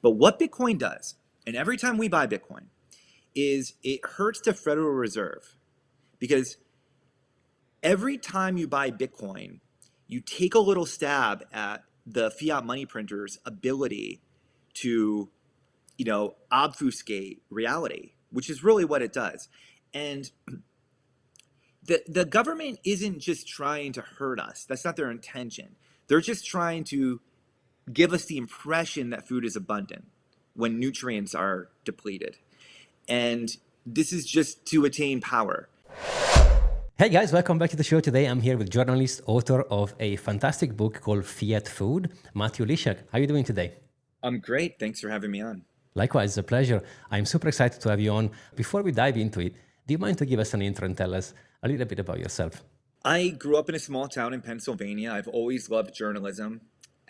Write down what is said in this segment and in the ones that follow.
But what Bitcoin does, and every time we buy Bitcoin, is it hurts the Federal Reserve because every time you buy Bitcoin, you take a little stab at the fiat money printer's ability to, obfuscate reality, which is really what it does. And the government isn't just trying to hurt us. That's not their intention. They're just trying to give us the impression that food is abundant when nutrients are depleted. And this is just to attain power. Hey guys, welcome back to the show. Today I'm here with journalist, author of a fantastic book called Fiat Food, Matthew Lysiak. How are you doing today? I'm great. Thanks for having me on. Likewise, it's a pleasure. I'm super excited to have you on. Before we dive into it, do you mind to give us an intro and tell us a little bit about yourself? I grew up in a small town in Pennsylvania. I've always loved journalism.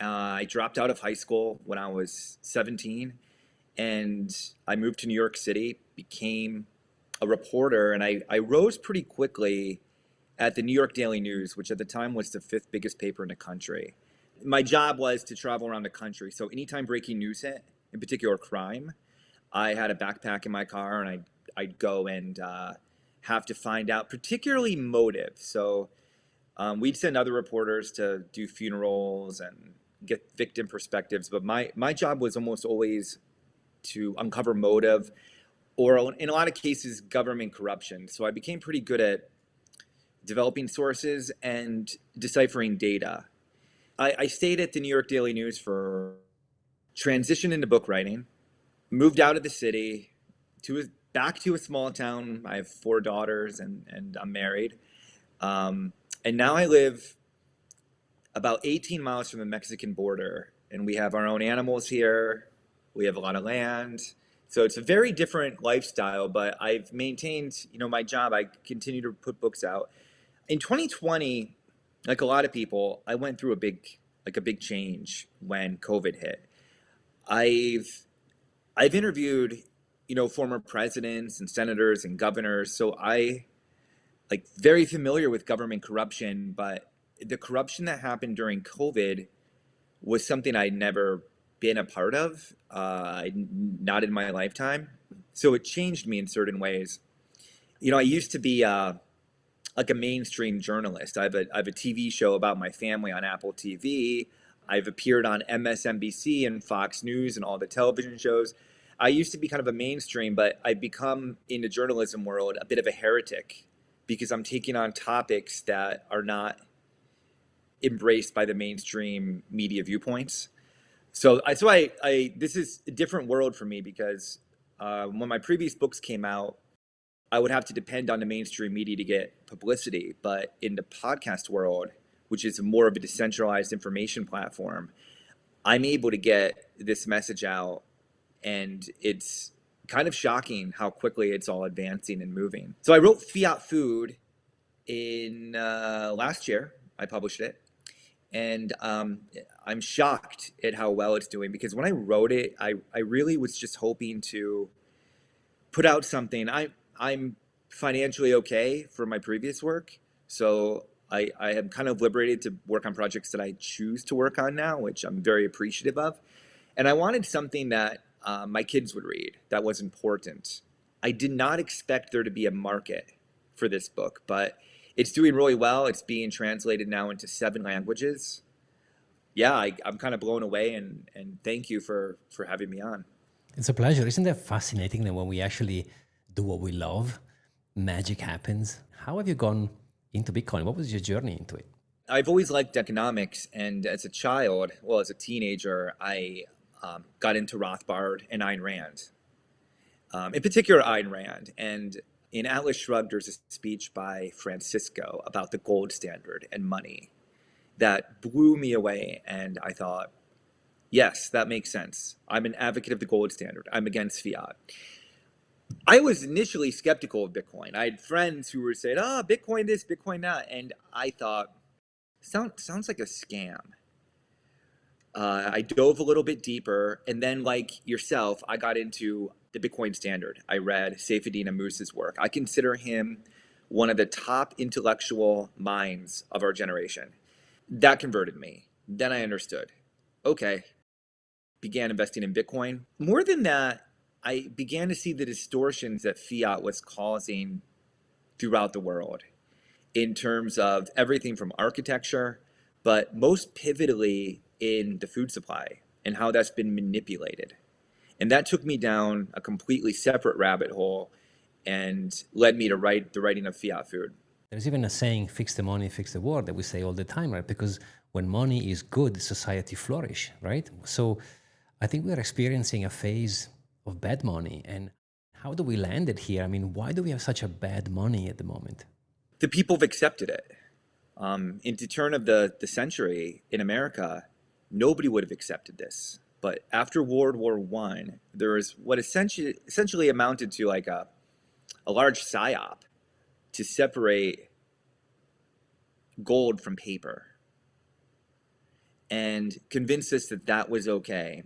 I dropped out of high school when I was 17, and I moved to New York City, became a reporter, and I rose pretty quickly at the New York Daily News, which at the time was the fifth biggest paper in the country. My job was to travel around the country. So anytime breaking news hit, in particular crime, I had a backpack in my car, and I'd go and have to find out, particularly motive. So we'd send other reporters to do funerals and get victim perspectives. But my job was almost always to uncover motive, or in a lot of cases, government corruption. So I became pretty good at developing sources and deciphering data. I stayed at the New York Daily News for transition into book writing, moved out of the city back to a small town. I have 4 daughters and I'm married. And now I live about 18 miles from the Mexican border, and we have our own animals here. We have a lot of land. So it's a very different lifestyle, but I've maintained, my job. I continue to put books out. In 2020, like a lot of people, I went through a big change when COVID hit. I've interviewed, former presidents and senators and governors, so I very familiar with government corruption, but the corruption that happened during COVID was something I'd never been a part of, not in my lifetime. So it changed me in certain ways. I used to be like a mainstream journalist. I have a TV show about my family on Apple TV. I've appeared on MSNBC and Fox News and all the television shows. I used to be kind of a mainstream, but I've become, in the journalism world, a bit of a heretic because I'm taking on topics that are not embraced by the mainstream media viewpoints. So this is a different world for me because when my previous books came out, I would have to depend on the mainstream media to get publicity. But in the podcast world, which is more of a decentralized information platform, I'm able to get this message out, and it's kind of shocking how quickly it's all advancing and moving. So I wrote Fiat Food in last year. I published it. And I'm shocked at how well it's doing, because when I wrote it, I really was just hoping to put out something. I'm financially okay for my previous work, so I am kind of liberated to work on projects that I choose to work on now, which I'm very appreciative of. And I wanted something that my kids would read that was important. I did not expect there to be a market for this book, but it's doing really well. It's being translated now into 7 languages. Yeah, I'm kind of blown away, and thank you for having me on. It's a pleasure. Isn't that fascinating that when we actually do what we love, magic happens? How have you gone into Bitcoin? What was your journey into it? I've always liked economics, and as a child, as a teenager, I got into Rothbard and Ayn Rand. In particular, Ayn Rand. And in Atlas Shrugged, there's a speech by Francisco about the gold standard and money that blew me away. And I thought, yes, that makes sense. I'm an advocate of the gold standard. I'm against fiat. I was initially skeptical of Bitcoin. I had friends who were saying, Bitcoin this, Bitcoin that. And I thought, sounds like a scam. I dove a little bit deeper, and then, like yourself, I got into the Bitcoin standard. I read Saifedean Ammous's work. I consider him one of the top intellectual minds of our generation. That converted me. Then I understood, okay, began investing in Bitcoin. More than that, I began to see the distortions that fiat was causing throughout the world in terms of everything from architecture, but most pivotally in the food supply and how that's been manipulated. And that took me down a completely separate rabbit hole and led me to write the writing of Fiat Food. There's even a saying, fix the money, fix the world, that we say all the time, right? Because when money is good, society flourish, right? So I think we're experiencing a phase of bad money. And how do we land it here? I mean, why do we have such a bad money at the moment? The people have accepted it. In the turn of the century in America, nobody would have accepted this. But after World War I, there was what essentially amounted to like a large psyop to separate gold from paper and convince us that that was okay.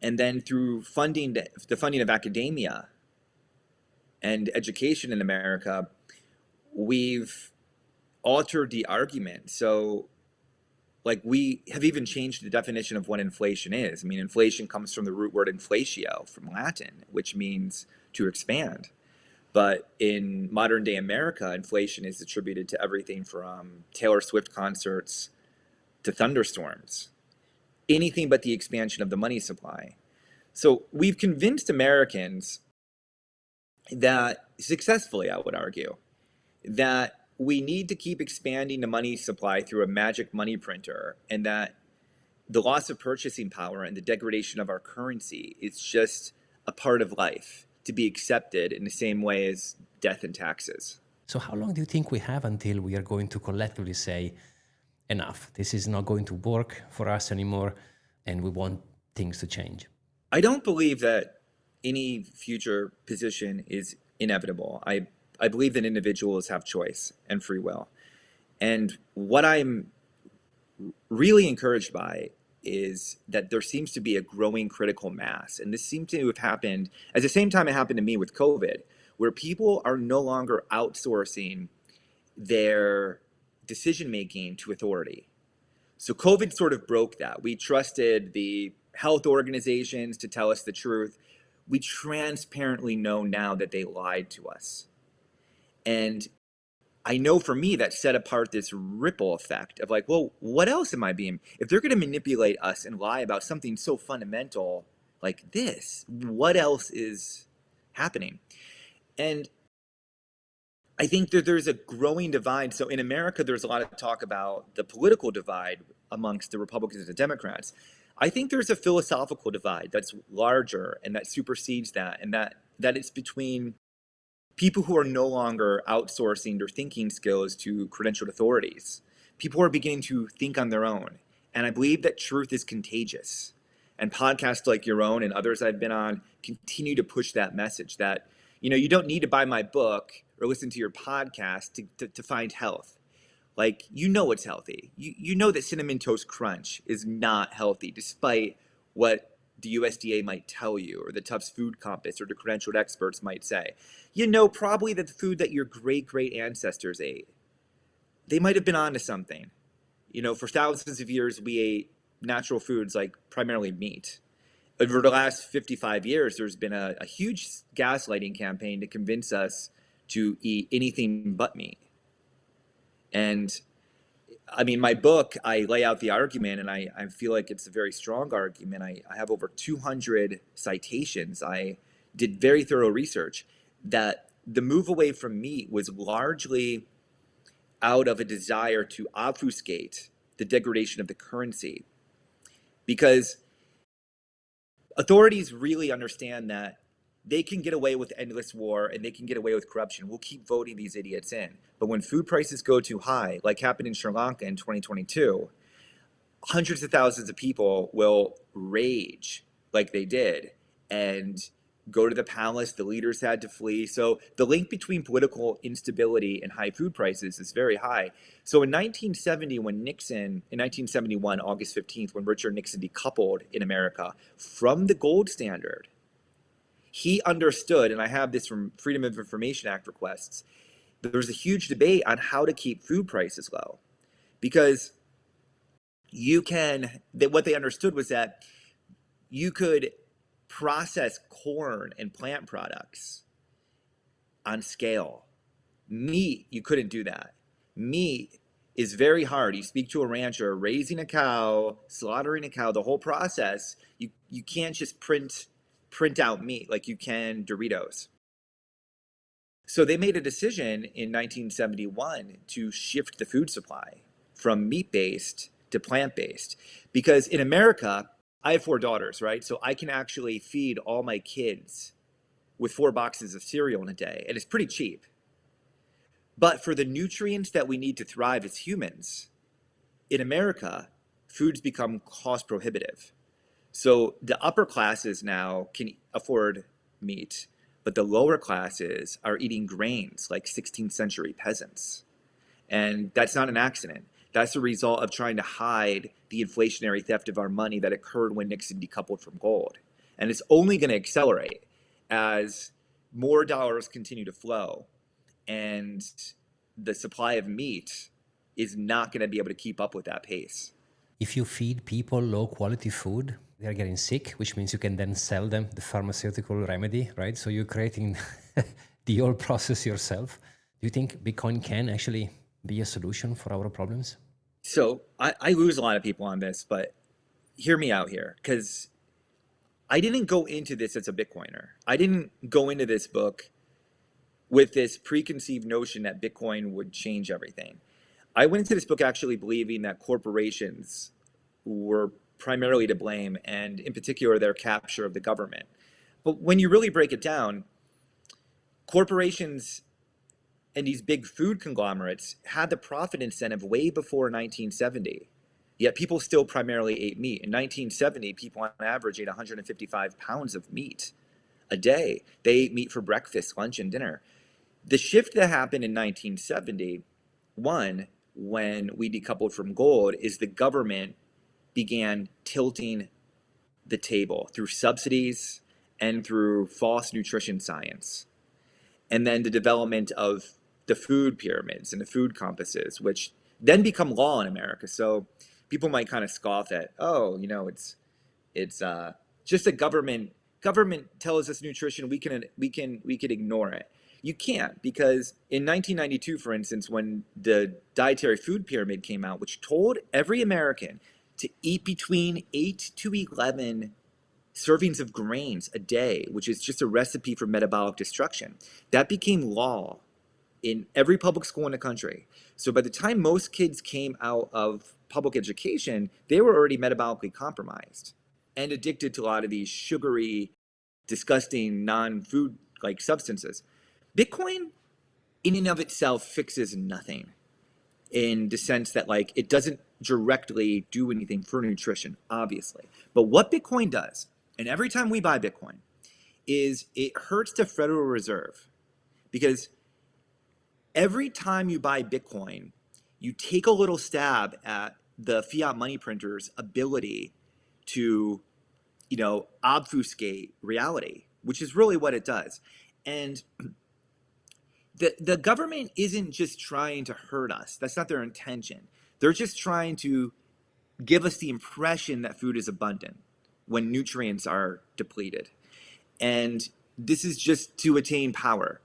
And then through the funding of academia and education in America, we've altered the argument. So like we have even changed the definition of what inflation is. I mean, inflation comes from the root word inflatio from Latin, which means to expand. But in modern day America, inflation is attributed to everything from Taylor Swift concerts to thunderstorms, anything but the expansion of the money supply. So we've convinced Americans that, successfully, I would argue, that we need to keep expanding the money supply through a magic money printer, and that the loss of purchasing power and the degradation of our currency is just a part of life, to be accepted in the same way as death and taxes. So how long do you think we have until we are going to collectively say, enough, this is not going to work for us anymore, and we want things to change? I don't believe that any future position is inevitable. I believe that individuals have choice and free will. And what I'm really encouraged by is that there seems to be a growing critical mass. And this seemed to have happened at the same time it happened to me with COVID, where people are no longer outsourcing their decision-making to authority. So COVID sort of broke that. We trusted the health organizations to tell us the truth. We transparently know now that they lied to us. And I know for me that set apart this ripple effect of like, well, what else am I being, if they're going to manipulate us and lie about something so fundamental like this, what else is happening? And I think that there's a growing divide. So in America, there's a lot of talk about the political divide amongst the Republicans and the Democrats. I think there's a philosophical divide that's larger and that supersedes that, and that it's between people who are no longer outsourcing their thinking skills to credentialed authorities. People who are beginning to think on their own. And I believe that truth is contagious. And podcasts like your own and others I've been on continue to push that message that, you know, you don't need to buy my book or listen to your podcast to find health. Like, you know it's healthy. You know that Cinnamon Toast Crunch is not healthy, despite what the USDA might tell you, or the Tufts Food Compass, or the credentialed experts might say. You know probably that the food that your great ancestors ate, they might have been onto something. You know, for thousands of years, we ate natural foods like primarily meat. Over the last 55 years, there's been a huge gaslighting campaign to convince us to eat anything but meat. And I mean, my book, I lay out the argument, and I feel like it's a very strong argument. I have over 200 citations. I did very thorough research that the move away from meat was largely out of a desire to obfuscate the degradation of the currency. Because authorities really understand that they can get away with endless war and they can get away with corruption. We'll keep voting these idiots in. But when food prices go too high, like happened in Sri Lanka in 2022, hundreds of thousands of people will rage like they did and go to the palace. The leaders had to flee. So the link between political instability and high food prices is very high. So in 1970, when Nixon, in 1971, August 15th, when Richard Nixon decoupled in America from the gold standard, he understood, and I have this from Freedom of Information Act requests, there was a huge debate on how to keep food prices low. Because what they understood was that you could process corn and plant products on scale. Meat, you couldn't do that. Meat is very hard. You speak to a rancher, raising a cow, slaughtering a cow, the whole process, you can't just print out meat like you can Doritos. So they made a decision in 1971 to shift the food supply from meat-based to plant-based. Because in America, I have 4 daughters, right? So I can actually feed all my kids with 4 boxes of cereal in a day, and it's pretty cheap. But for the nutrients that we need to thrive as humans, in America, foods become cost prohibitive. So the upper classes now can afford meat, but the lower classes are eating grains like 16th century peasants. And that's not an accident. That's a result of trying to hide the inflationary theft of our money that occurred when Nixon decoupled from gold. And it's only going to accelerate as more dollars continue to flow, and the supply of meat is not going to be able to keep up with that pace. If you feed people low quality food, they're getting sick, which means you can then sell them the pharmaceutical remedy, right? So you're creating the whole process yourself. Do you think Bitcoin can actually be a solution for our problems? So I lose a lot of people on this, but hear me out here, because I didn't go into this as a Bitcoiner. I didn't go into this book with this preconceived notion that Bitcoin would change everything. I went into this book actually believing that corporations were primarily to blame, and in particular, their capture of the government. But when you really break it down, corporations and these big food conglomerates had the profit incentive way before 1970. Yet people still primarily ate meat. In 1970, people on average ate 155 pounds of meat a day. They ate meat for breakfast, lunch, and dinner. The shift that happened in 1971, when we decoupled from gold, is the government began tilting the table through subsidies and through false nutrition science. And then the development of the food pyramids and the food compasses, which then become law in America. So people might kind of scoff at, oh, you know, it's just a government tells us nutrition, we could ignore it. You can't, because in 1992, for instance, when the dietary food pyramid came out, which told every American to eat between 8 to 11 servings of grains a day, which is just a recipe for metabolic destruction, that became law in every public school in the country. So by the time most kids came out of public education, they were already metabolically compromised and addicted to a lot of these sugary, disgusting, non-food like substances. Bitcoin in and of itself fixes nothing, in the sense that like it doesn't directly do anything for nutrition, obviously. But what Bitcoin does, and every time we buy Bitcoin, is it hurts the Federal Reserve, because every time you buy Bitcoin, you take a little stab at the fiat money printer's ability to, you know, obfuscate reality, which is really what it does. And the government isn't just trying to hurt us. That's not their intention. They're just trying to give us the impression that food is abundant when nutrients are depleted. And this is just to attain power.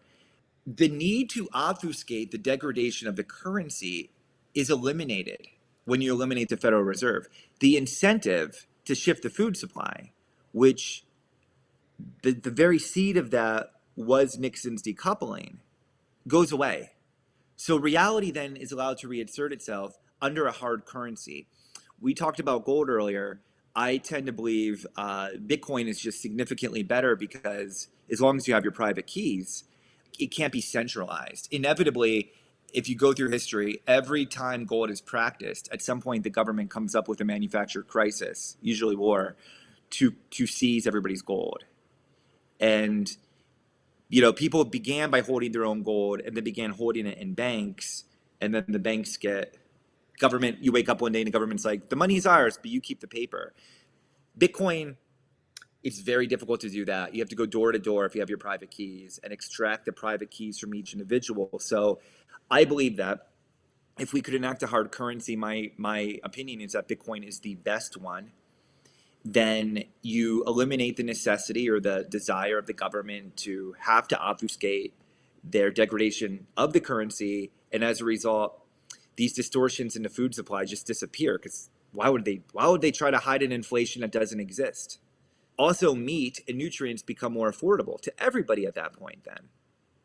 The need to obfuscate the degradation of the currency is eliminated when you eliminate the Federal Reserve. The incentive to shift the food supply, which the very seed of that was Nixon's decoupling, goes away. So reality then is allowed to reassert itself under a hard currency. We talked about gold earlier. I tend to believe Bitcoin is just significantly better, because as long as you have your private keys, it can't be centralized. Inevitably, if you go through history, every time gold is practiced, at some point the government comes up with a manufactured crisis, usually war, to seize everybody's gold. And you know, people began by holding their own gold, and then began holding it in banks, and then the banks get government. You wake up one day and the government's like, the money's ours, but you keep the paper. Bitcoin, it's very difficult to do that. You have to go door to door if you have your private keys, and extract the private keys from each individual. So I believe that if we could enact a hard currency, my opinion is that Bitcoin is the best one. then you eliminate the necessity or the desire of the government to have to obfuscate their degradation of the currency. And as a result, these distortions in the food supply just disappear, because why would they try to hide an inflation that doesn't exist? Also, meat and nutrients become more affordable to everybody at that point then.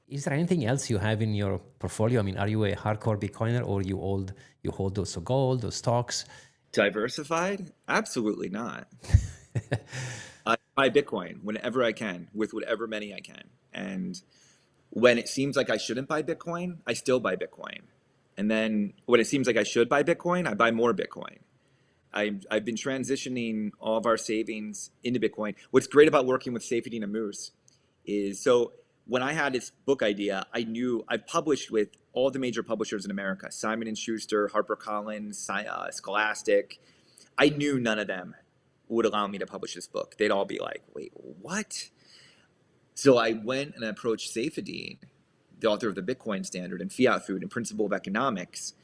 Is there anything else you have in your portfolio? I mean, are you a hardcore Bitcoiner, or you hold those gold, those stocks? Diversified? Absolutely not. I buy Bitcoin whenever I can, with whatever money I can. And when it seems like I shouldn't buy Bitcoin, I still buy Bitcoin. And then when it seems like I should buy Bitcoin, I buy more Bitcoin. I've been transitioning all of our savings into Bitcoin. What's great about working with Safety and Moose is, so when I had this book idea, I knew I published with all the major publishers in America: Simon and Schuster, HarperCollins, Scholastic. I knew none of them would allow me to publish this book. They'd all be like, "Wait, what?" So I went and approached Saifedean, the author of the Bitcoin Standard and Fiat Food and Principle of Economics,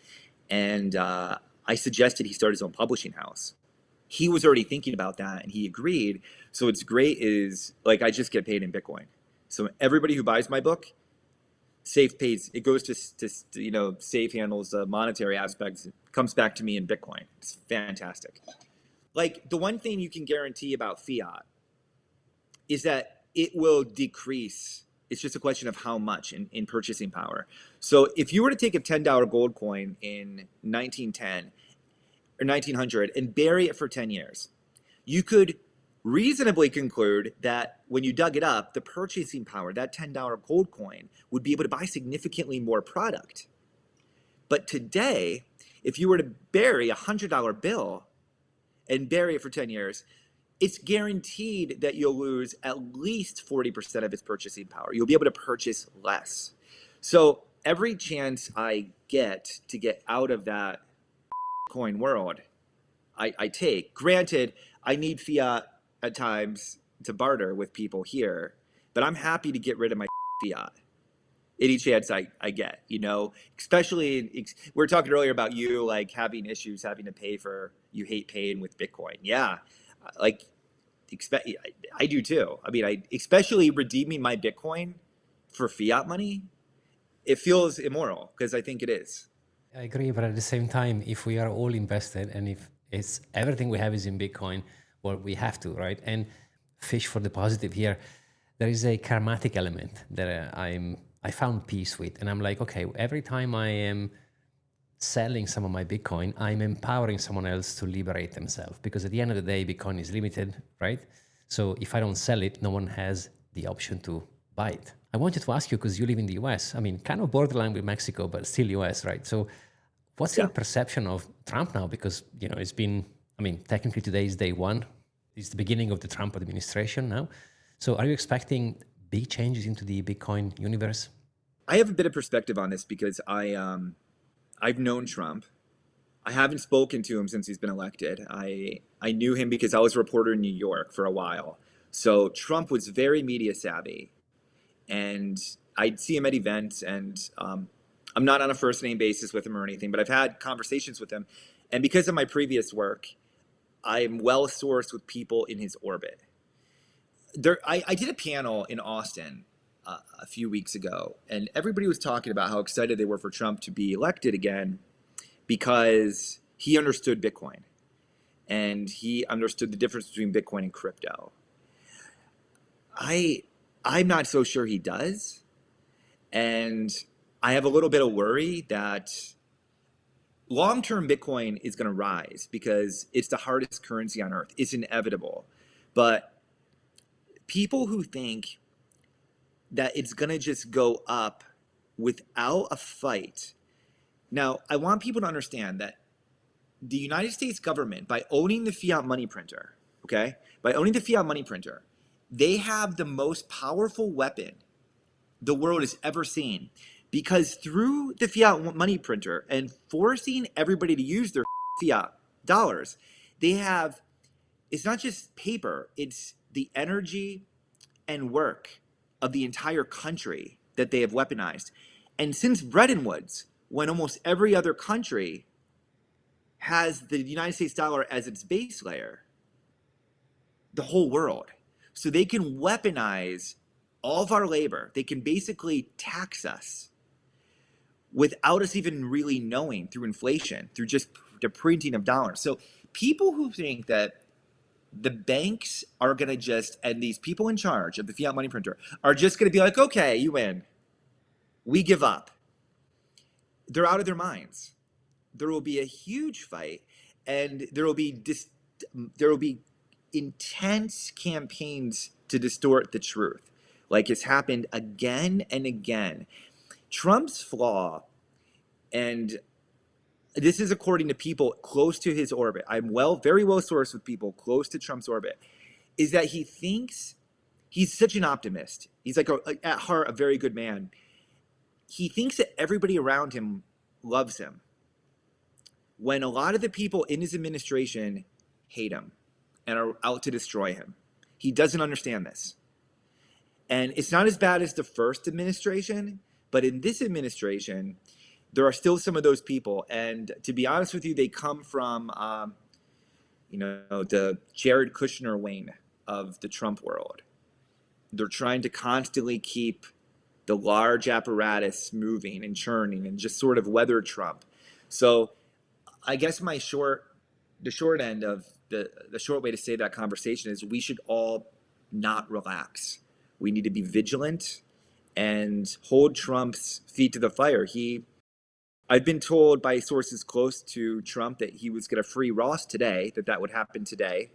and I suggested he start his own publishing house. He was already thinking about that, and he agreed. So what's great is, like, I just get paid in Bitcoin. So everybody who buys my book, Safe pays. It goes to Safe handles the monetary aspects. It comes back to me in Bitcoin. It's fantastic. Like, the one thing you can guarantee about fiat is that it will decrease. It's just a question of how much in purchasing power. So if you were to take a $10 gold coin in 1910 or 1900 and bury it for 10 years, you could reasonably conclude that when you dug it up, the purchasing power, that $10 gold coin, would be able to buy significantly more product. But today, if you were to bury a $100 bill and bury it for 10 years, it's guaranteed that you'll lose at least 40% of its purchasing power. You'll be able to purchase less. So every chance I get to get out of that coin world, I take. Granted, I need fiat at times to barter with people here, but I'm happy to get rid of my fiat any chance I get, especially, we were talking earlier about you, like, having issues having to pay for, you hate paying with Bitcoin. Yeah, like, I do too. I mean, especially redeeming my Bitcoin for fiat money, it feels immoral, because I think it is. I agree, but at the same time, if we are all invested and if it's everything we have is in Bitcoin, well, we have to, right? And fish for the positive here. There is a karmatic element that I found peace with, and I'm like, okay, every time I am selling some of my Bitcoin, I'm empowering someone else to liberate themselves, because at the end of the day, Bitcoin is limited, right? So if I don't sell it, no one has the option to buy it. I wanted to ask you, because you live in the US, I mean, kind of borderline with Mexico, but still US, right? So what's your perception of Trump now? Because, it's been, I mean, technically today is day one. It's the beginning of the Trump administration now. So are you expecting big changes into the Bitcoin universe? I have a bit of perspective on this, because I've known Trump. I haven't spoken to him since he's been elected. I knew him because I was a reporter in New York for a while. So Trump was very media savvy, and I'd see him at events, and I'm not on a first name basis with him or anything, but I've had conversations with him. And because of my previous work, I'm well sourced with people in his orbit. I did a panel in Austin a few weeks ago, and everybody was talking about how excited they were for Trump to be elected again, because he understood Bitcoin and he understood the difference between Bitcoin and crypto. I'm not so sure he does, and I have a little bit of worry that long-term Bitcoin is going to rise because it's the hardest currency on earth. It's inevitable. But people who think that it's going to just go up without a fight. Now, I want people to understand that the United States government, by owning the fiat money printer, they have the most powerful weapon the world has ever seen. Because through the fiat money printer and forcing everybody to use their fiat dollars, it's not just paper, it's the energy and work of the entire country that they have weaponized. And since Bretton Woods, when almost every other country has the United States dollar as its base layer, the whole world. So they can weaponize all of our labor. They can basically tax us without us even really knowing, through inflation, through just the printing of dollars. So people who think that the banks are going to just, and these people in charge of the fiat money printer are just going to be like, okay, you win. We give up. They're out of their minds. There will be a huge fight, and there will be intense campaigns to distort the truth, like it's happened again and again. Trump's flaw, and this is according to people close to his orbit, I'm very well sourced with people close to Trump's orbit, is that he thinks he's such an optimist. He's like at heart a very good man. He thinks that everybody around him loves him, when a lot of the people in his administration hate him and are out to destroy him. He doesn't understand this. And it's not as bad as the first administration, but in this administration, there are still some of those people. And to be honest with you, they come from, the Jared Kushner wing of the Trump world. They're trying to constantly keep the large apparatus moving and churning and just sort of weather Trump. So I guess the short end of the short way to say that conversation is we should all not relax. We need to be vigilant and hold Trump's feet to the fire. I've been told by sources close to Trump that he was going to free Ross today, that would happen today.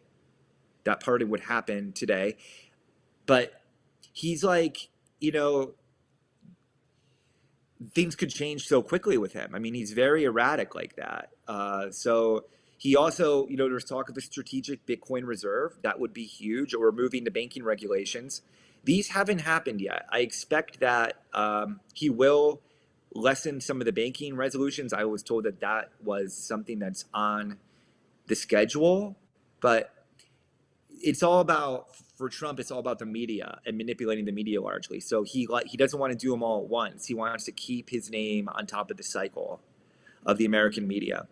That pardon would happen today. But he's like, things could change so quickly with him. I mean, he's very erratic like that. So he also, there's talk of the strategic Bitcoin reserve. That would be huge, or removing the banking regulations. These haven't happened yet. I expect that he will lessen some of the banking resolutions. I was told that was something that's on the schedule, but for Trump, it's all about the media and manipulating the media largely. So he doesn't want to do them all at once. He wants to keep his name on top of the cycle of the American media,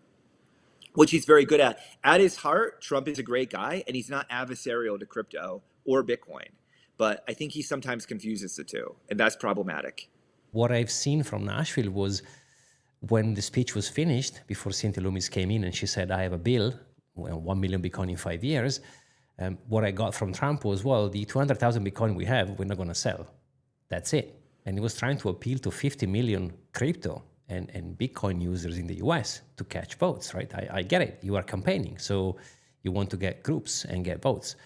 which he's very good at. At his heart, Trump is a great guy, and he's not adversarial to crypto or Bitcoin. But I think he sometimes confuses the two, and that's problematic. What I've seen from Nashville was when the speech was finished, before Cynthia Loomis came in and she said, I have a bill, 1 million Bitcoin in 5 years. What I got from Trump was, well, the 200,000 Bitcoin we have, we're not going to sell. That's it. And he was trying to appeal to 50 million crypto and Bitcoin users in the US to catch votes, right? I get it. You are campaigning, so you want to get groups and get votes.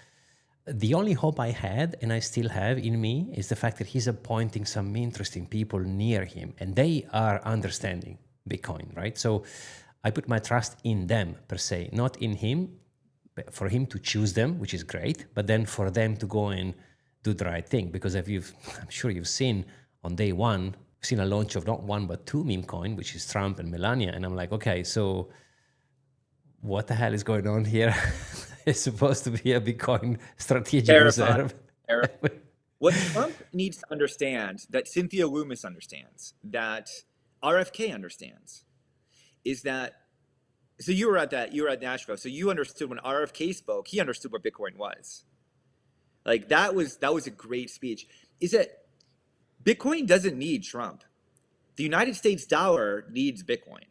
The only hope I had, and I still have in me, is the fact that he's appointing some interesting people near him, and they are understanding Bitcoin, right? So I put my trust in them, per se, not in him, for him to choose them, which is great, but then for them to go and do the right thing. Because I'm sure you've seen on day one, seen a launch of not one, but two meme coin, which is Trump and Melania. And I'm like, okay, so what the hell is going on here? It's supposed to be a Bitcoin strategic reserve. What Trump needs to understand, that Cynthia Loomis understands, that RFK understands, is that, so you were at Nashville, so you understood when RFK spoke, he understood what Bitcoin was. Like that was a great speech. Is that Bitcoin doesn't need Trump. The United States dollar needs Bitcoin.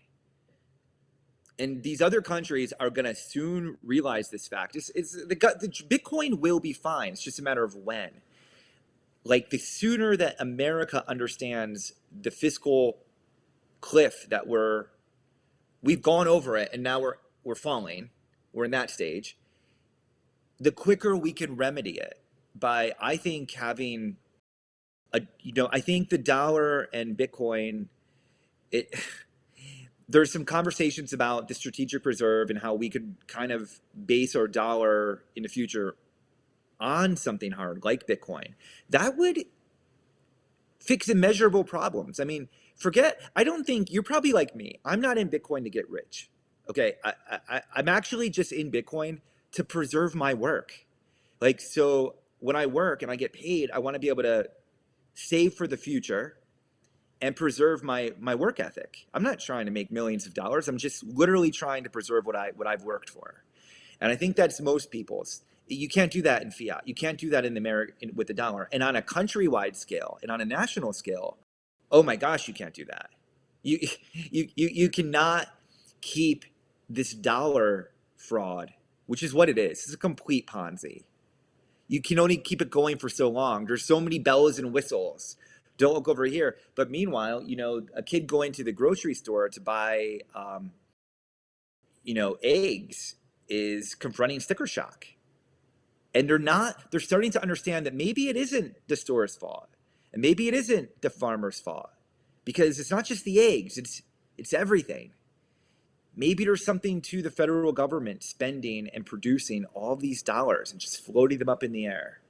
And these other countries are going to soon realize this fact. The Bitcoin will be fine. It's just a matter of when. Like the sooner that America understands the fiscal cliff that we've gone over it, and now we're falling, we're in that stage, the quicker we can remedy it by, I think, having I think the dollar and Bitcoin, there's some conversations about the strategic reserve and how we could kind of base our dollar in the future on something hard like Bitcoin. That would fix immeasurable problems. I mean, I don't think, you're probably like me. I'm not in Bitcoin to get rich. Okay, I'm actually just in Bitcoin to preserve my work. Like, so when I work and I get paid, I want to be able to save for the future and preserve my work ethic. I'm not trying to make millions of dollars. I'm just literally trying to preserve what I've worked for. And I think that's most people's. You can't do that in fiat. You can't do that in with the dollar. And on a countrywide scale and on a national scale, oh my gosh, you can't do that. You you cannot keep this dollar fraud, which is what it is. It's a complete Ponzi. You can only keep it going for so long. There's so many bells and whistles. Don't look over here. But meanwhile, a kid going to the grocery store to buy, eggs is confronting sticker shock. And they're starting to understand that maybe it isn't the store's fault. And maybe it isn't the farmer's fault. Because it's not just the eggs, it's everything. Maybe there's something to the federal government spending and producing all these dollars and just floating them up in the air.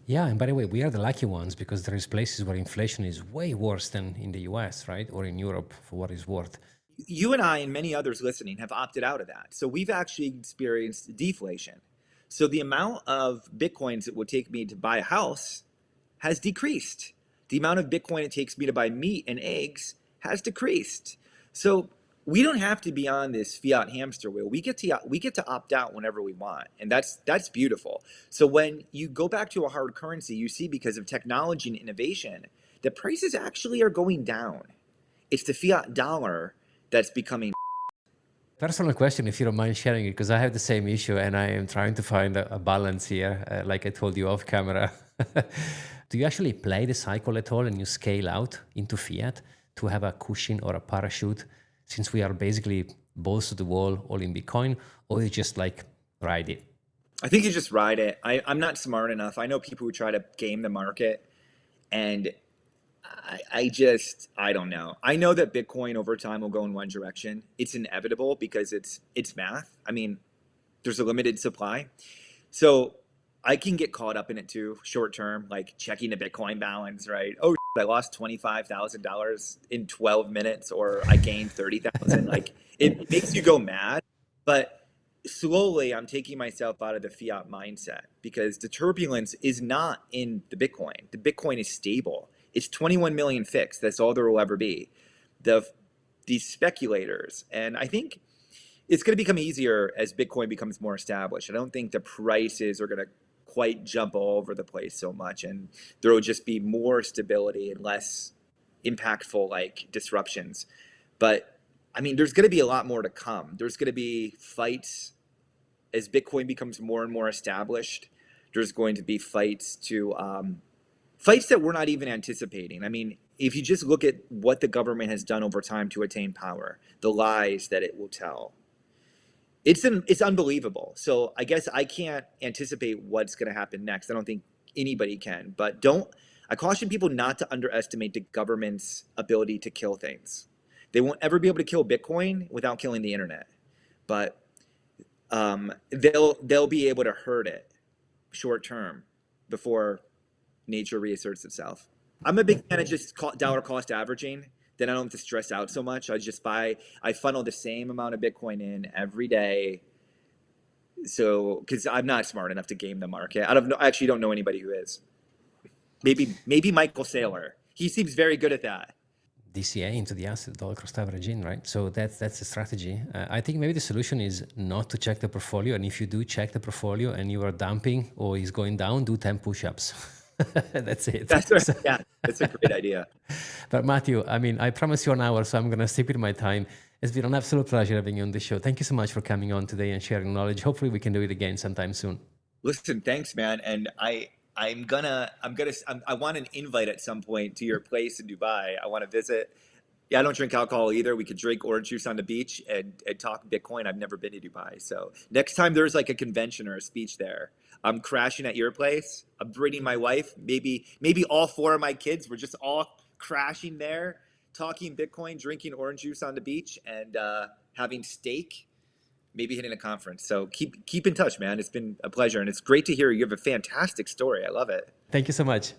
Yeah, and by the way, we are the lucky ones because there is places where inflation is way worse than in the US, right? Or in Europe, for what it's worth. You and I and many others listening have opted out of that. So we've actually experienced deflation. So the amount of Bitcoins it would take me to buy a house has decreased. The amount of Bitcoin it takes me to buy meat and eggs has decreased. So we don't have to be on this fiat hamster wheel. We get to opt out whenever we want, and that's beautiful. So when you go back to a hard currency, you see because of technology and innovation, the prices actually are going down. It's the fiat dollar that's becoming. Personal question, if you don't mind sharing it, because I have the same issue and I am trying to find a balance here, like I told you off camera. Do you actually play the cycle at all and you scale out into fiat to have a cushion or a parachute, since we are basically balls to the wall all in Bitcoin, or you just like ride it? I think you just ride it. I'm not smart enough. I know people who try to game the market, and I don't know. I know that Bitcoin over time will go in one direction. It's inevitable because it's math. I mean, there's a limited supply. So I can get caught up in it too, short term, like checking the Bitcoin balance, right? Oh, I lost $25,000 in 12 minutes, or I gained 30,000. Like it makes you go mad. But slowly I'm taking myself out of the fiat mindset because the turbulence is not in the Bitcoin. The Bitcoin is stable. It's 21 million fixed. That's all there will ever be. These speculators, and I think it's going to become easier as Bitcoin becomes more established. I don't think the prices are going to quite jump all over the place so much, and there will just be more stability and less impactful like disruptions. But I mean, there's going to be a lot more to come. There's going to be fights as Bitcoin becomes more and more established. There's going to be fights that we're not even anticipating. I mean, if you just look at what the government has done over time to attain power, the lies that it will tell, it's unbelievable. So I guess I can't anticipate what's going to happen next. I don't think anybody can. But I caution people not to underestimate the government's ability to kill things. They won't ever be able to kill Bitcoin without killing the internet. But they'll be able to hurt it short term before nature reasserts itself. I'm a big fan of just dollar cost averaging. Then I don't have to stress out so much. I funnel the same amount of Bitcoin in every day. So, because I'm not smart enough to game the market. I actually don't know anybody who is. Maybe Michael Saylor. He seems very good at that. DCA into the asset, dollar cost averaging, right? So that's the strategy. I think maybe the solution is not to check the portfolio. And if you do check the portfolio and you are dumping or is going down, do 10 push-ups. That's it. That's right. Yeah, that's a great idea. But Matthew, I mean, I promised you an hour, so I'm going to stick with my time. It's been an absolute pleasure having you on the show. Thank you so much for coming on today and sharing knowledge. Hopefully we can do it again sometime soon. Listen, thanks, man. And I want an invite at some point to your place in Dubai. I want to visit. Yeah, I don't drink alcohol either. We could drink orange juice on the beach and talk Bitcoin. I've never been to Dubai. So next time there's like a convention or a speech there, I'm crashing at your place. I'm bringing my wife, maybe all 4 of my kids. We're just all crashing there, talking Bitcoin, drinking orange juice on the beach, and having steak, maybe hitting a conference. So keep in touch, man. It's been a pleasure. And it's great to hear you have a fantastic story. I love it. Thank you so much.